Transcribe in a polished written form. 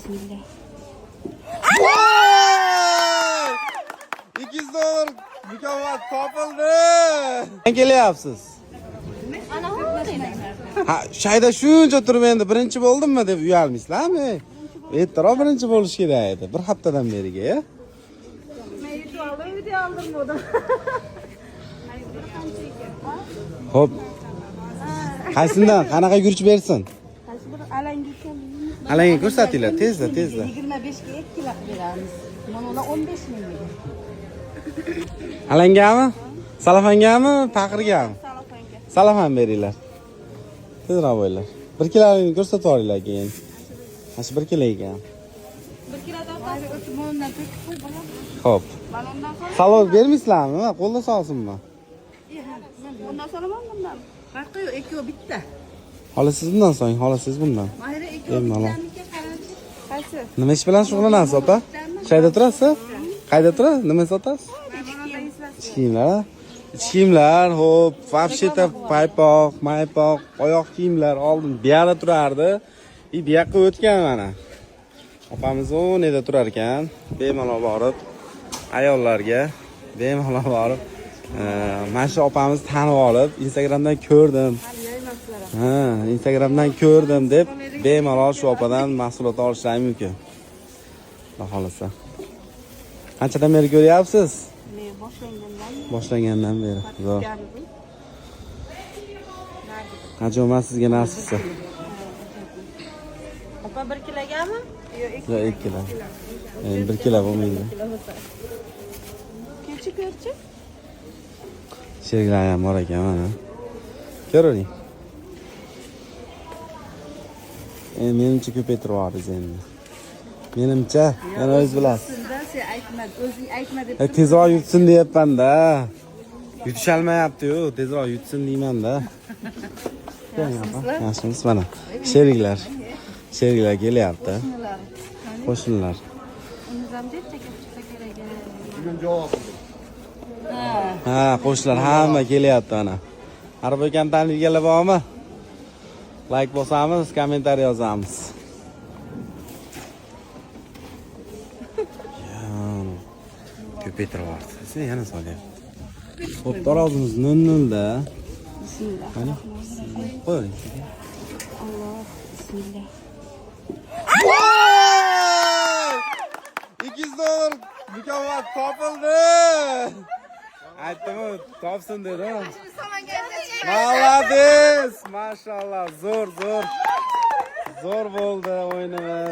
Bismillah. $200 mükemmel topildi. Nima kelyapsiz? Ana Ha, shayda shuncha turib endi birinchi bo'ldimmi deb uyalmaysizlarmi? Ertaroq birinchi bo'lish kerak edi. Bir haftadan beriga, ya. Xo'p. Qaysidan? Qanaqa yurch bersin? Alanga ko'rsatinglar, tezda. 25 ga 2 kilo beramiz. Mana 15 ming. Alangami? Salafangami? Paqirgami? Salafan beringlar. Tezroq bo'linglar. 1 kiloni ko'rsatib yuboringlar keyin. Mana shu 1 kilo ekan. 1 kilodan o'tmondan to'kib qo'y bolam. Xo'p. Mana undan so'ng Salom bermaysizlarmi? Qo'lda solsinmi? undan so'raman bundan. Farqi yo'q, ikkovi bitta. Holasiz bundan so'ng, holasiz bundan. Mayra ikkovi bittamiga qarang. Qaysi? Nima ish bilan shug'ullanasiz, ota? Qayda turasiz? Qayda turasiz? Nima sotasiz? Kiyimlar. Kiyimlar, xo'p, vobsheta paypoq, maypoq, oyoq kiyimlar oldim. Bu yerda turardi. Bu yoqqa o'tgan mana. Opamiz o'neda turar ekan. Bemalol borib ayollarga bemalol borib mana shu opamiz tanib olib, Instagramdan ko'rdim. Ha, Instagramdan ko'rdim deb bemalol shu opadan mahsulot olishlari mumkin. Xudo xolasa. Qanchadan beri ko'ryapsiz? Boshlangandan beri. Zo'r. Qancha sizga nasibsa. Opa 1 kilogami? Yo'q, 2 kilo. Endi 1 kilo bo'lmaydi. Ko'rchi. Sheriklar ham bor ekan mana. Ko'ring. Menimcha ko'paytirib yuborsiz endi. Menimcha, yana o'zingiz bilasiz. Sen aytma, o'zing aytma deb. Tezroq yutsin deyapman-da. Yutishalmayapti-yu, tezroq yutsin deyman-da. Yaxshimisiz mana. Sheriklar. Sheriklar kelyapti. Qo'shnilar. Unizam deb chiqsa kerak. Bugun javob. Ha, qo'shnilar hamma kelyapti mana. Araba kamtanligiga bormi? Like bosamiz, kommentariy yozamiz. Ko'paytirib yubordi. Sen yana solyapti. Xo'p, tarozimiz 00da. Bismillah. Mana. Qo'ying. Alloh, bismillah. $200 mükemmel topildi. Aytdim-ku, topsin dedim. Молодец! Mashallah, zo'r bo'ldi o'yinimiz.